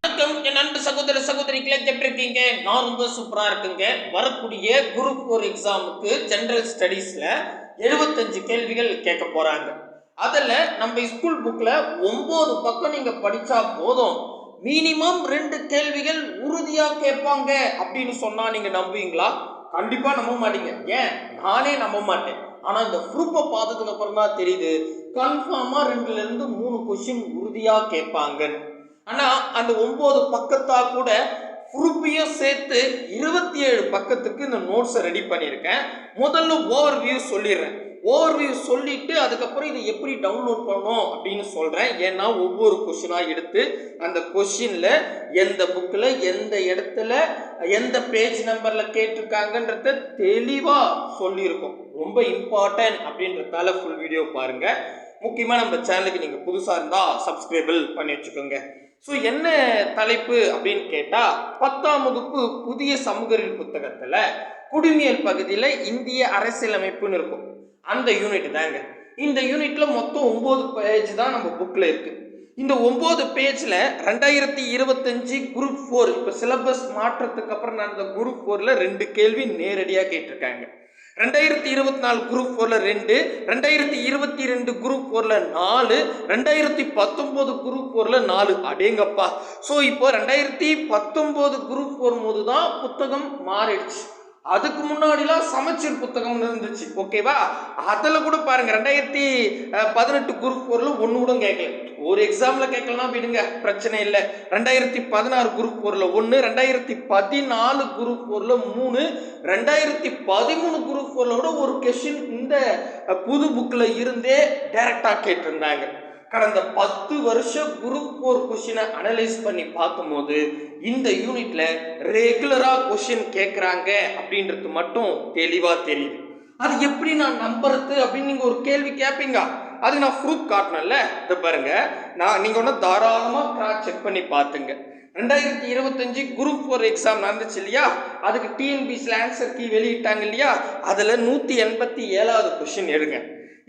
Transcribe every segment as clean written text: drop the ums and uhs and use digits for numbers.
வணக்கம் என் அன்பு சகோதர சகோதரிகளே, எப்படி இருக்கீங்க? நான் ரொம்ப சூப்பரா இருக்குங்க. வரக்கூடிய குரூப் 4 எக்ஸாமுக்கு ஜெனரல் ஸ்டடீஸ்ல 75 கேள்விகள் கேட்க போறாங்க. அதுல நம்ம ஸ்கூல் புக்ல 9 பக்கம் நீங்க படிச்சா போதும், மினிமம் 2 கேள்விகள் உறுதியா கேட்பாங்க அப்படின்னு சொன்னா நீங்க நம்புவீங்களா? கண்டிப்பா நம்ப மாட்டீங்க. ஏன்? நானே நம்ப மாட்டேன். ஆனா இந்த ப்ரூஃபை பார்த்ததுக்கு அப்புறம் தான் தெரியுது, கன்ஃபார்மா 2ல இருந்து 3 கொஸ்டின் உறுதியா கேட்பாங்க. ஆனா அந்த 9 பக்கத்தா கூட ப்ரூஃபையும் சேர்த்து 27 பக்கத்துக்கு இந்த நோட்ஸை ரெடி பண்ணியிருக்கேன். முதல்ல ஓவர்வியூ சொல்லிடுறேன். ஓவர்வியூ சொல்லிட்டு அதுக்கப்புறம் இதை எப்படி டவுன்லோட் பண்ணணும் அப்படின்னு சொல்றேன். ஏன்னா ஒவ்வொரு கொஸ்டினா எடுத்து அந்த கொஸ்டின்ல எந்த புக்கில் எந்த இடத்துல எந்த பேஜ் நம்பர்ல கேட்டிருக்காங்கன்றத தெளிவா சொல்லியிருக்கோம். ரொம்ப இம்பார்ட்டன்ட் அப்படின்றதால ஃபுல் வீடியோ பாருங்க. முக்கியமாக நம்ம சேனலுக்கு நீங்கள் புதுசாக இருந்தால் சப்ஸ்கிரைபிள் பண்ணி வச்சுக்கோங்க. ஸோ என்ன தலைப்பு அப்படின்னு கேட்டால், 10ஆம் வகுப்பு புதிய சமூகவியல் புத்தகத்தில் குடிமியல் பகுதியில் இந்திய அரசியலமைப்புன்னு இருக்கும். அந்த யூனிட் தாங்க. இந்த யூனிட்ல மொத்தம் 9 பேஜ் தான் நம்ம புக்கில் இருக்கு. இந்த 9 பேஜில் 2025 குரூப் 4 இப்போ சிலபஸ் மாற்றத்துக்கு அப்புறம் நடந்த குரூப் 4ல் 2 கேள்வி நேரடியாக கேட்டிருக்காங்க. 2024 குரூப் 4ல் 2, 2022 குரூப் 4ல் 4, 2019 குரூப் 4ல் 4. அடேங்கப்பா. ஸோ இப்போ 2019 குரூப் 4 போது தான் புத்தகம் மாறிடுச்சு. அதுக்கு முன்னாடிலாம் சமச்சீர் புத்தகம் இருந்துச்சு. ஓகேவா? அதில் கூட பாருங்க, 2018 குரூப் 4ல் ஒன்று கூட கேட்கல. ஒரு எக்ஸாமில் கேட்கலாம் விடுங்க, பிரச்சனை இல்லை. 2016 குரூப் 4ல் 1, 2014 குரூப் 4ல் 3, 2013 குரூப் 4ல் கூட ஒரு கொஸ்டின் இந்த புது புக்கில் இருந்தே டைரக்டாக கேட்டிருந்தாங்க. கடந்த 10 வருஷம் குரூப் 4 கொஸ்டினை அனலைஸ் பண்ணி பார்க்கும்போது இந்த யூனிட்ல ரெகுலரா கொஸ்டின் கேட்குறாங்க அப்படின்றது மட்டும் தெளிவா தெரியுது. அது எப்படி நான் நம்புறது அப்படின்னு நீங்க ஒரு கேள்வி கேட்பீங்க. அது நான் ப்ரூஃப் காட்டணும்ல. இதை பாருங்க, நீங்க ஒன்று தாராளமா கிராஸ் செக் பண்ணி பார்த்துங்க. 2025 குரூப் 4 எக்ஸாம் நடந்துச்சு இல்லையா? அதுக்கு டிஎன்பிசியில் ஆன்சர் கீ வெளியிட்டாங்க இல்லையா? அதில் 187வது கொஸ்டின்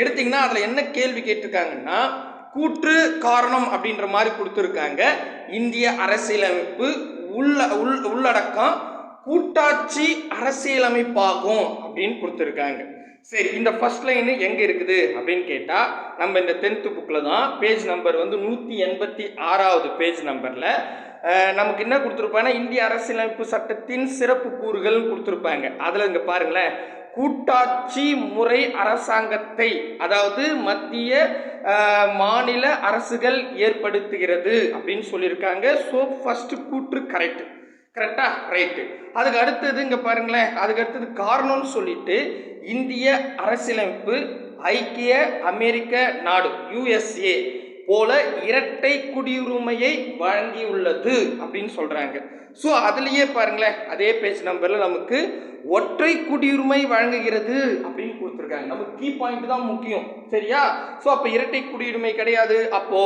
எடுத்தீங்கன்னா அதில் என்ன கேள்வி கேட்டிருக்காங்கன்னா, கூற்று காரணம் அப்படின்ற மாதிரி கொடுத்துருக்காங்க. இந்திய அரசியலமைப்பு உள்ளடக்கம் கூட்டாட்சி அரசியலமைப்பாகும் அப்படின்னு கொடுத்துருக்காங்க. சரி, இந்த ஃபர்ஸ்ட் லைன் எங்க இருக்குது அப்படின்னு கேட்டா, நம்ம இந்த 10th புக்ல தான். பேஜ் நம்பர் வந்து 186வது பேஜ் நம்பர்ல நமக்கு என்ன கொடுத்துருப்பாங்கன்னா, இந்திய அரசியலமைப்பு சட்டத்தின் சிறப்பு கூறுகள் கொடுத்துருப்பாங்க. அதுல இங்க பாருங்களேன், கூட்டாட்சி முறை அரசாங்கத்தை, அதாவது மத்திய மாநில அரசுகள் ஏற்படுத்துகிறது அப்படின்னு சொல்லியிருக்காங்க. ஸோ ஃபர்ஸ்ட் கூற்று கரெக்டா? ரைட்டு. அதுக்கு அடுத்தது இங்க பாருங்களேன், அதுக்கு அடுத்தது காரணம்னு சொல்லிட்டு, இந்திய அரசியலமைப்பு ஐக்கிய அமெரிக்க நாடு USA போல இரட்டை குடியுரிமையை வழங்கியுள்ளது அப்படின்னு சொல்றாங்க. ஸோ அதுலயே பாருங்களேன், அதே பேஜ் நம்பர்ல நமக்கு ஒற்றை குடியுரிமை வழங்குகிறது அப்படின்னு கொடுத்துருக்காங்க. நமக்கு கீ பாயிண்ட் தான் முக்கியம், சரியா? ஸோ அப்போ இரட்டை குடியுரிமை கிடையாது. அப்போ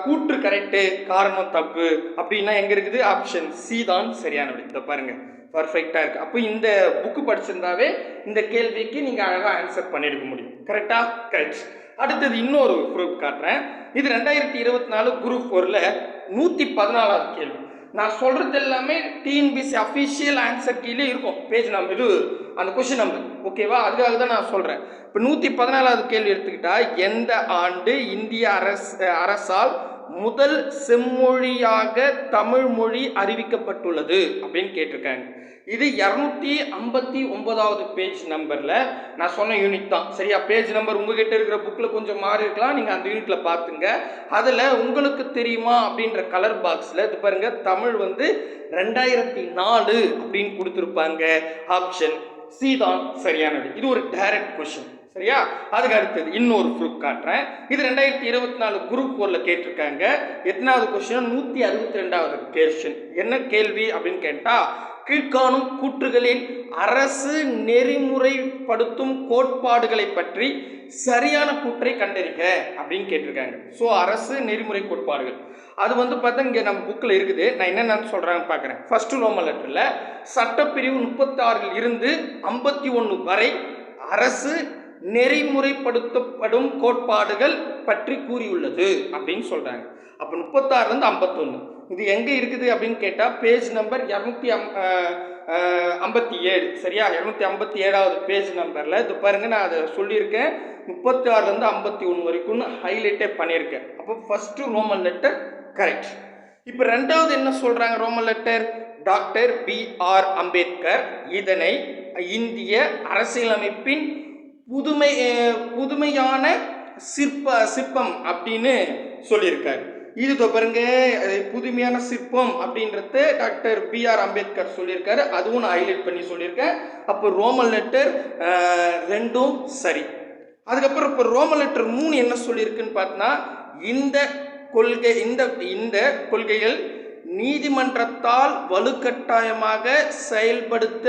கூற்று கரெக்டு, காரணம் தப்பு. அப்படின்னா எங்க இருக்குது? ஆப்ஷன் சி தான் சரியான விடை. இதை பாருங்க, பர்ஃபெக்டா இருக்கு. அப்போ இந்த புக்கு படிச்சிருந்தாவே இந்த கேள்விக்கு நீங்க அழகா ஆன்சர் பண்ணிருக்க முடியும். கரெக்டா? கரெக்ட். அடுத்தது இன்னொரு ப்ரூஃப் காட்டுறேன். இது 2024 குரூப் 4ல் 114வது கேள்வி. நான் சொல்றது எல்லாமே டிஎன்பிசி அஃபிஷியல் ஆன்சர் கீழே இருக்கும். பேஜ் நம்பர் இது அந்த கொஸ்டின் நம்பர். ஓகேவா? அதுக்காக தான் நான் சொல்றேன். இப்போ 114வது கேள்வி எடுத்துக்கிட்டா, எந்த ஆண்டு இந்திய அரசால் முதல் செம்மொழியாக தமிழ் மொழி அறிவிக்கப்பட்டுள்ளது அப்படின்னு கேட்டிருக்காங்க. இது 259வது பேஜ் நம்பர்ல நான் சொன்ன யூனிட் தான், சரியா? பேஜ் நம்பர் உங்ககிட்ட இருக்கிற புக்ல கொஞ்சம் மாறி இருக்கலாம், நீங்க அந்த யூனிட்ல பாத்துங்க. அதுல உங்களுக்கு தெரியுமா அப்படின்ற கலர் பாக்ஸ்ல இது பாருங்க, தமிழ் வந்து 2004 அப்படின்னு கொடுத்துருப்பாங்க. ஆப்ஷன் சி தான் சரியானது. இது ஒரு டைரக்ட் கொஸ்டின், சரியா? அதுக்கு அடுத்தது இன்னொரு ப்ரூஃப் காட்டுறேன். இது 2024 குரூப் 4ல கேட்டிருக்காங்க. எத்தனாவது கொஸ்டின்? 162வது கொஸ்டின். என்ன கேள்வி அப்படின்னு கேட்டா, கீழ்காணும் கூற்றுகளில் அரசு நெறிமுறைப்படுத்தும் கோட்பாடுகளை பற்றி சரியான கூற்றை கண்டறிக அப்படின்னு கேட்டிருக்காங்க. ஸோ அரசு நெறிமுறை கோட்பாடுகள் அது வந்து பார்த்தா இங்கே நம்ம புக்கில் இருக்குது. நான் என்னென்னு சொல்கிறாங்கன்னு பார்க்குறேன். ஃபர்ஸ்ட் ரோமன் லெட்டரில் சட்டப்பிரிவு 36 இருந்து 51 வரை அரசு நெறிமுறைப்படுத்தப்படும் கோட்பாடுகள் பற்றி கூறியுள்ளது அப்படின்னு சொல்றாங்க. அப்போ 36லேருந்து 51 இது எங்கே இருக்குது அப்படின்னு கேட்டால் பேஜ் நம்பர் 257 சரியா, 257வது பேஜ் நம்பரில் இது பாருங்கள். நான் அதை சொல்லியிருக்கேன் 36லேருந்து 51 வரைக்கும் ஹைலைட்டே பண்ணியிருக்கேன். அப்போ ஃபஸ்ட்டு ரோமன் லெட்டர் கரெக்ட். இப்போ ரெண்டாவது என்ன சொல்கிறாங்க, Roman letter doctor B.R. Ambedkar இதனை இந்திய அரசியலமைப்பின் புதுமையான சிற்பம் அப்படின்னு சொல்லியிருக்காரு. இது பாருங்க, புதுமையான சிற்பம் அப்படின்றது டாக்டர் B.R. அம்பேத்கர் சொல்லியிருக்காரு. அதுவும் நான் ஹைலைட் பண்ணி சொல்லியிருக்கேன். அப்போ ரோமன் லெட்டர் 2ம் சரி. அதுக்கப்புறம் இப்போ ரோமன் லெட்டர் 3 என்ன சொல்லியிருக்குன்னு பார்த்தோன்னா, இந்த கொள்கைகள் நீதிமன்றத்தால் வலுக்கட்டாயமாக செயல்படுத்த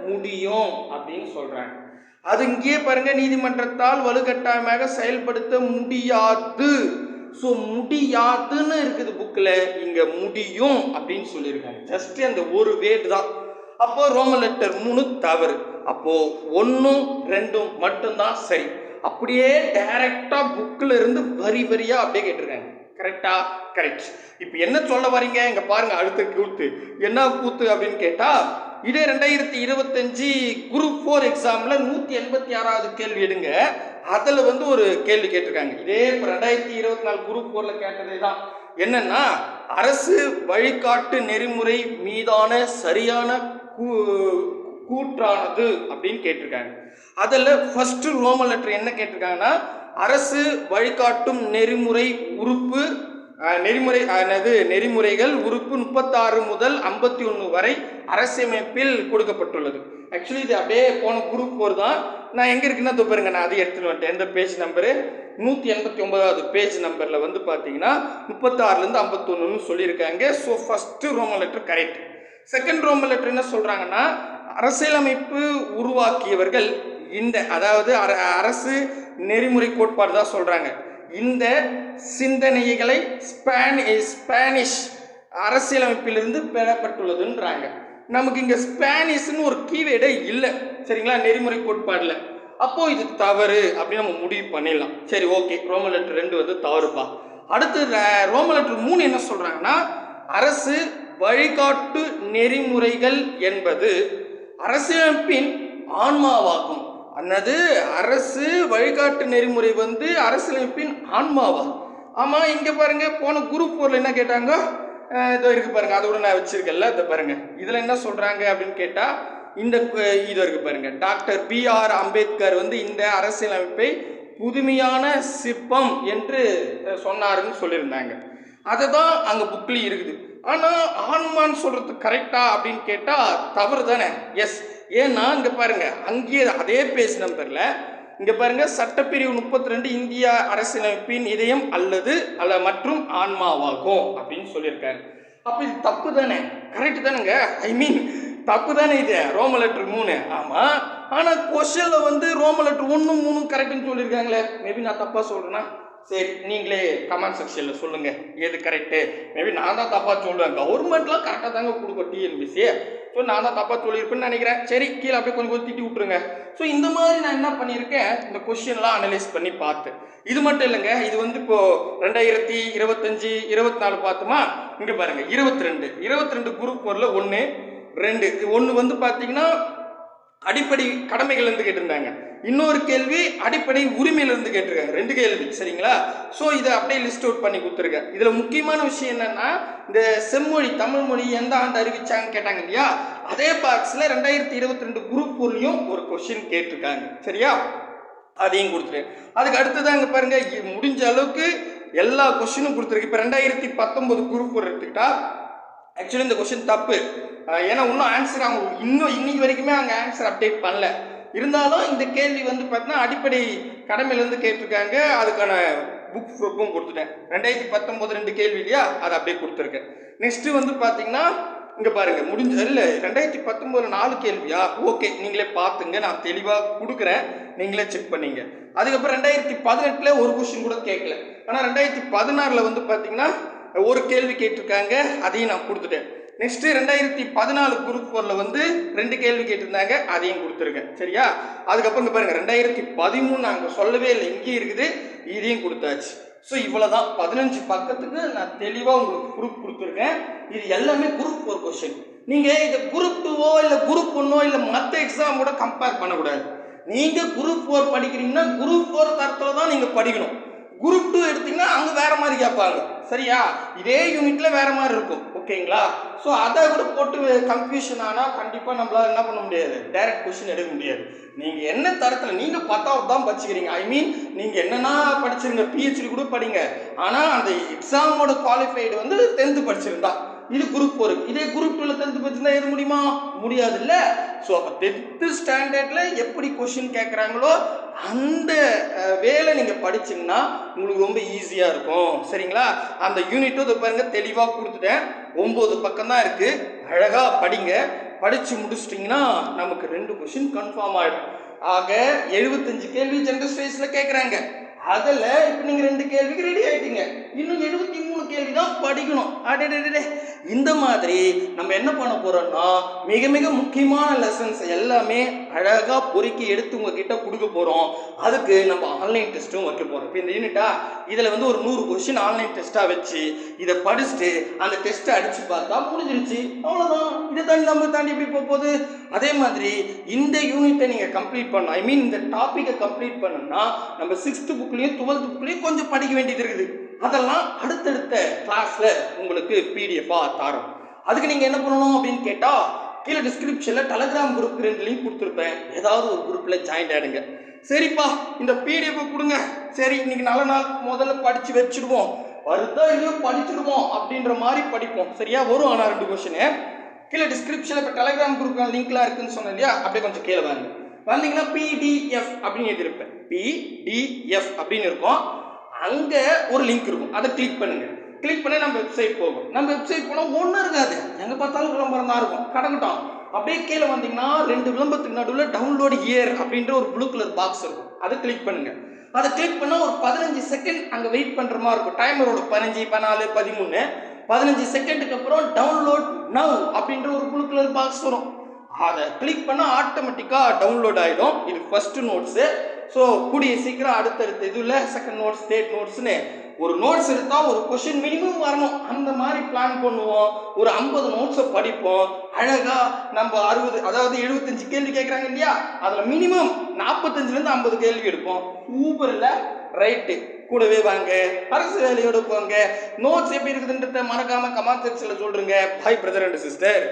முடியும் அப்படின்னு சொல்றாங்க. அது இங்கே பாருங்க, நீதிமன்றத்தால் வலுக்கட்டாயமாக செயல்படுத்த முடியாது. ஸோ முடியாதுன்னு இருக்குது புக்கில், இங்க முடியும் அப்படின்னு சொல்லியிருக்காங்க. ஜஸ்ட் அந்த ஒரு வேர்டு தான். அப்போ ரோமன் லெட்டர் 3 தவறு. அப்போ 1ம் 2ம் மட்டும்தான் சரி. அப்படியே டைரக்டா புக்கில் இருந்து வரியா அப்படியே கேட்டிருக்காங்க. கரெக்டா? கரெக்ட். இப்போ என்ன சொல்ல வரீங்க இங்க பாருங்க, அடுத்த கூத்து என்ன கூத்து அப்படின்னு கேட்டா, இதே 2025 குரூப் 4 எக்ஸாம்ல 186வது கேள்வி எடுங்க. அதுல ஒரு கேள்வி கேட்டிருக்காங்க. இதே 2024 குரூப் 4ல கேட்டதே தான். என்னன்னா, அரசு வழிகாட்டு நெறிமுறை மீதான சரியான கூற்றானது அப்படின்னு கேட்டிருக்காங்க. அதுல ஃபர்ஸ்ட் ரோமன் லெட்டர் என்ன கேட்டிருக்காங்கன்னா, அரசு வழிகாட்டும் நெறிமுறைகள் உறுப்பு 36 முதல் 51 வரை அரசியமைப்பில் கொடுக்கப்பட்டுள்ளது. ஆக்சுவலி இது அப்படியே போன குரூப் 4 தான். நான் எங்க இருக்குன்னா பாருங்க, நான் அதை எடுத்துட்டு வந்துட்டேன். எந்த பேஜ் நம்பரு 189வது பேஜ் நம்பர்ல பார்த்தீங்கன்னா 36லேருந்து 51 சொல்லியிருக்காங்க. So first Roman letter correct. Second Roman letter என்ன சொல்றாங்கன்னா, அரசியலமைப்பு உருவாக்கியவர்கள் இந்த, அதாவது அரசு நெறிமுறை கோட்பாடு தான் சொல்றாங்க. இந்த சிந்தனைகளை ஸ்பானிஷ் அரசியலமைப்பிலிருந்து பெறப்பட்டுள்ளதுன்றாங்க. நமக்கு இங்க ஸ்பானிஷ்னு ஒரு கீவேர்டே இல்லை சரிங்களா, நெறிமுறை கோட்பாடுல. அப்போ இது தவறு அப்படின்னு நம்ம முடிவு பண்ணிடலாம். சரி, ஓகே, ரோமன் லெட்டர் 2 தவறுப்பா. அடுத்து ரோமன் லெட்டர் 3 என்ன சொல்றாங்கன்னா, அரசு வழிகாட்டு நெறிமுறைகள் என்பது அரசியலமைப்பின் ஆன்மாவாகும். அன்னது அரசு வழிகாட்டு நெறிமுறை அரசியலமைப்பின் ஆன்மாவா? ஆமா, இங்க பாருங்க, போன குரூப் 4ல என்ன கேட்டாங்க, இதோ இருக்கு பாருங்க, அதோட நான் வச்சிருக்கேன்ல, இதை பாருங்க. இதுல என்ன சொல்றாங்க அப்படின்னு கேட்டா, இந்த இது இருக்கு பாருங்க, டாக்டர் B.R. அம்பேத்கர் இந்த அரசியலமைப்பை புதுமையான சிற்பம் என்று சொன்னாருன்னு சொல்லியிருந்தாங்க. அதுதான் அங்க புக்லயும் இருக்குது. ஆனா ஆன்மான்னு சொல்றது கரெக்டா அப்படின்னு கேட்டா தவறு தானே? எஸ். ஏன்னா இங்க பாருங்க, அங்கேயே அதே பேஜ் நம்பர்ல இங்க பாருங்க, சட்டப்பிரிவு 32 இந்திய அரசியலமைப்பின் இதயம் அல்ல மற்றும் ஆன்மாவாகும் அப்படின்னு சொல்லியிருக்காரு. அப்ப இது தப்பு தானே? கரெக்ட் தானுங்க? ஐ மீன் தப்பு தானே இது ரோமன் லெட்டர் 3? ஆமா. ஆனா கொஸ்டின்ல ரோமன் லெட்டர் 1, 3 கரெக்ட்னு சொல்லியிருக்காங்களே. மேபி நான் தப்பா சொல்றேன்னா சரி, நீங்களே கமெண்ட் செக்ஷன்ல சொல்லுங்க எது கரெக்டு. மேபி நான் தான் தப்பா சொல்றேன். கவர்மெண்ட்லாம் கரெக்டாக தாங்க கொடுக்கும் டிஎன்பிசி. ஸோ நான் தான் தப்பா சொல்லியிருப்பேன்னு நினைக்கிறேன். சரி, கீழே அப்படியே கொஞ்சம் திட்டி விட்டுருங்க. ஸோ இந்த மாதிரி நான் என்ன பண்ணியிருக்கேன், இந்த கொஸ்டின்லாம் அனலைஸ் பண்ணி பார்த்து. இது மட்டும் இல்லைங்க, இது இப்போ 2025 24 பார்த்தோமா, இங்க பாருங்க 22 குரூப் 4ல 1 2 பார்த்தீங்கன்னா அடிப்படை கடமைகள் இருந்து கேட்டிருந்தாங்க. இன்னொரு கேள்வி அடிப்படை உரிமையில இருந்து கேட்டிருக்காங்க. 2 கேள்வி சரிங்களா. ஸோ இதை அப்படியே லிஸ்ட் அவுட் பண்ணி கொடுத்துருக்கேன். இதுல முக்கியமான விஷயம் என்னன்னா, இந்த செம்மொழி தமிழ் மொழி எந்த ஆண்டு அறிவிச்சாங்க கேட்டாங்க இல்லையா, அதே பாக்ஸ்ல 2022 குரூப் 4லையும் ஒரு கொஸ்டின் கேட்டிருக்காங்க. சரியா, அதையும் கொடுத்துருக்கேன். அதுக்கு அடுத்ததான் இங்க பாருங்க, முடிஞ்ச அளவுக்கு எல்லா கொஸ்டினும் கொடுத்துருக்கு. இப்போ 2019 குரூப் 4 எடுத்துக்கிட்டா ஆக்சுவலி இந்த கொஸ்டின் தப்பு. ஏன்னா இன்னும் ஆன்சர் அவங்க இன்னைக்கு வரைக்குமே அவங்க ஆன்சர் அப்டேட் பண்ணல. இருந்தாலும் இந்த கேள்வி பார்த்தீங்கன்னா அடிப்படை கடமையிலேருந்து கேட்டிருக்காங்க. அதுக்கான புக் ப்ரூஃபும் கொடுத்துட்டேன். 2019 2 கேள்வி இல்லையா, அதை அப்படியே கொடுத்துருக்கேன். நெக்ஸ்ட் பார்த்தீங்கன்னா இங்கே பாருங்க, முடிஞ்ச இல்லை 2019 4 கேள்வியா, ஓகே, நீங்களே பார்த்துங்க, நான் தெளிவாக கொடுக்குறேன், நீங்களே செக் பண்ணிங்க. அதுக்கப்புறம் 2018 ஒரு கொஸ்டின் கூட கேட்கல. ஆனால் 2016 பார்த்தீங்கன்னா ஒரு கேள்வி கேட்டிருக்காங்க, அதையும் நான் கொடுத்துட்டேன். நெக்ஸ்ட் 2014 குரூப் 4ல 2 கேள்வி கேட்டிருந்தாங்க, அதையும் கொடுத்துருக்கேன். சரியா, அதுக்கப்புறம் இங்க பாருங்க 2013 நாங்கள் சொல்லவே இல்லை, இங்கேயும் இருக்குது, இதையும் கொடுத்தாச்சு. ஸோ இவ்வளோதான் 15 பக்கத்துக்கு நான் தெளிவாக உங்களுக்கு ப்ரூஃப் கொடுத்துருக்கேன். இது எல்லாமே குரூப் 4 கொஸ்டின். நீங்கள் இதை குரூப் 2ஓ இல்லை குரூப் 1ஓ இல்லை மற்ற எக்ஸாமோட கம்பேர் பண்ணக்கூடாது. நீங்கள் குரூப் 4 படிக்கிறீங்கன்னா குரூப் 4 தரத்தில் தான் நீங்கள் படிக்கணும். குரூப் 2 எடுத்தீங்கன்னா அங்கே வேற மாதிரி கேட்பாங்க. சரியா? இதே யூனிட்ல வேற மாதிரி இருக்கும். ஓகேங்களா? ஸோ அதை கூட போட்டு கன்ஃபியூஷன் ஆனால் கண்டிப்பாக நம்மளால என்ன பண்ண முடியாது, டைரக்ட் கொஸ்டின் எடுக்க முடியாது. நீங்கள் என்ன தரத்தில் நீங்கள் 10வது தான் படிச்சுக்கிறீங்க, ஐ மீன் நீங்கள் என்னென்னா படிச்சிருங்க, பிஹெச்டி கூட படிங்க, ஆனால் அந்த எக்ஸாமோட குவாலிஃபைடு வந்து 10th படிச்சிருந்தா. இது குரூப் 4. இதே குரூப் 2ல 10th படிச்சிருந்தா எழுத முடியுமா? முடியாது இல்லை. ஸோ அப்போ 10th ஸ்டாண்டர்டில் எப்படி கொஸ்டின் கேட்குறாங்களோ அந்த வேலை நீங்கள் படிச்சிங்கன்னா உங்களுக்கு ரொம்ப ஈஸியாக இருக்கும். சரிங்களா? அந்த யூனிட்டும் இதை பாருங்க தெளிவாக கொடுத்துட்டேன். 9 பக்கம் தான் இருக்குது. அழகாக படிங்க. படித்து முடிச்சிட்டிங்கன்னா நமக்கு 2 கொஸ்டின் கன்ஃபார்ம் ஆகிடும். ஆக 75 கேள்வி ஜெனரல் ஸ்டடீஸில் கேட்குறாங்க. அதில் இப்போ நீங்கள் 2 கேள்விக்கு ரெடி ஆகிட்டீங்க. இன்னும் 73 கேள்வி தான் படிக்கணும். அடே இந்த மாதிரி நம்ம என்ன பண்ண போகிறோம்னா மிக மிக முக்கியமான லெசன்ஸ் எல்லாமே அழகாக பொறுக்கி எடுத்து உங்ககிட்ட கொடுக்க போகிறோம். அதுக்கு நம்ம ஆன்லைன் டெஸ்ட்டும் வைக்க போகிறோம். இப்போ இந்த யூனிட்டா இதில் வந்து ஒரு 100 கொஸ்டின் ஆன்லைன் டெஸ்ட்டாக வச்சு இதை படிச்சுட்டு அந்த டெஸ்ட்டை அடித்து பார்த்தா முடிஞ்சிருச்சு. அவ்வளோதான். இதை தாண்டி எப்படி போகுது? அதே மாதிரி இந்த யூனிட்டை நீங்கள் கம்ப்ளீட் பண்ணணும், ஐ மீன் இந்த டாப்பிக்கை கம்ப்ளீட் பண்ணணும்னா நம்ம 6th புக்லேயும் 12th புக்லேயும் கொஞ்சம் படிக்க வேண்டியது இருக்குது. அதெல்லாம் அடுத்தடுத்த கிளாஸில் உங்களுக்கு பிடிஎஃபாக தரும். அதுக்கு நீங்கள் என்ன பண்ணணும் அப்படின்னு கேட்டால் கீழே டிஸ்கிரிப்ஷனில் டெலகிராம் குரூப் 2 லிங்க் கொடுத்துருப்பேன். ஏதாவது ஒரு குரூப்பில் ஜாயின் ஆகிடுங்க. சரிப்பா, இந்த பிடிஎஃப் கொடுங்க. சரி, இன்னைக்கு நல்ல நாள், முதல்ல படித்து வச்சுடுவோம், வருதா இல்லையோ படிச்சுடுவோம் அப்படின்ற மாதிரி படிப்போம். சரியா? வரும். ஆனால் 2 கொஸ்டின் கீழே டிஸ்கிரிப்ஷனில் இப்போ டெலகிராம் குரூப் லிங்க்லாம் இருக்குன்னு சொன்னேன் இல்லையா? அப்படியே கொஞ்சம் கீழே வாங்க. வந்தீங்கன்னா பிடிஎஃப் அப்படின்னு எழுதிருப்பேன். பிடிஎஃப் அப்படின்னு இருக்கும். அங்கே ஒரு லிங்க் இருக்கும். அதை கிளிக் பண்ணுங்க. கிளிக் பண்ணி நம்ம வெப்சைட் போகும். நம்ம வெப்சைட் போனால் ஒன்றும் இருக்காது, எங்கே பார்த்தாலும் விளம்பரம் தான் இருக்கும். கடக்கட்டும். அப்படியே கீழே வந்தீங்கன்னா 2 விளம்பரத்துக்கு நடுவில் டவுன்லோட் ஹியர் அப்படின்ற ஒரு ப்ளூ கலர் பாக்ஸ் இருக்கும். அதை கிளிக் பண்ணுங்க. அதை கிளிக் பண்ணால் ஒரு 15 செகண்ட் அங்கே வெயிட் பண்ணுற மாதிரி இருக்கும். டைமரோட 15, 14, 13, 15 செகண்டுக்கு அப்புறம் டவுன்லோட் நவ் அப்படின்ற ஒரு ப்ளூ கலர் பாக்ஸ் வரும். அதை கிளிக் பண்ணால் ஆட்டோமேட்டிக்காக டவுன்லோட் ஆகிடும். இது ஃபர்ஸ்ட் நோட்ஸு. ஸோ கூடிய சீக்கிரம் அடுத்தடுத்த இதில் செகண்ட் நோட்ஸ், தேர்ட் நோட்ஸ்னு ஒரு நோட்ஸ் எடுத்தால் ஒரு கொஸ்டின் மினிமம் வரணும். அந்த மாதிரி பிளான் பண்ணுவோம். ஒரு 50 நோட்ஸை படிப்போம். அழகாக நம்ம 60, அதாவது 75 கேள்வி கேட்குறாங்க இல்லையா? அதில் மினிமம் 45லேருந்து 50 கேள்வி எடுப்போம். சூப்பரில் ரைட்டு. கூடவே வாங்க, அரசு வேலையோடு போங்க. நோட்ஸ் எப்படி இருக்குதுன்றத மறக்காமல் கமெண்ட் செக்ஷனில் சொல்கிறேங்க. பாய் பிரதர் அண்ட் சிஸ்டர்.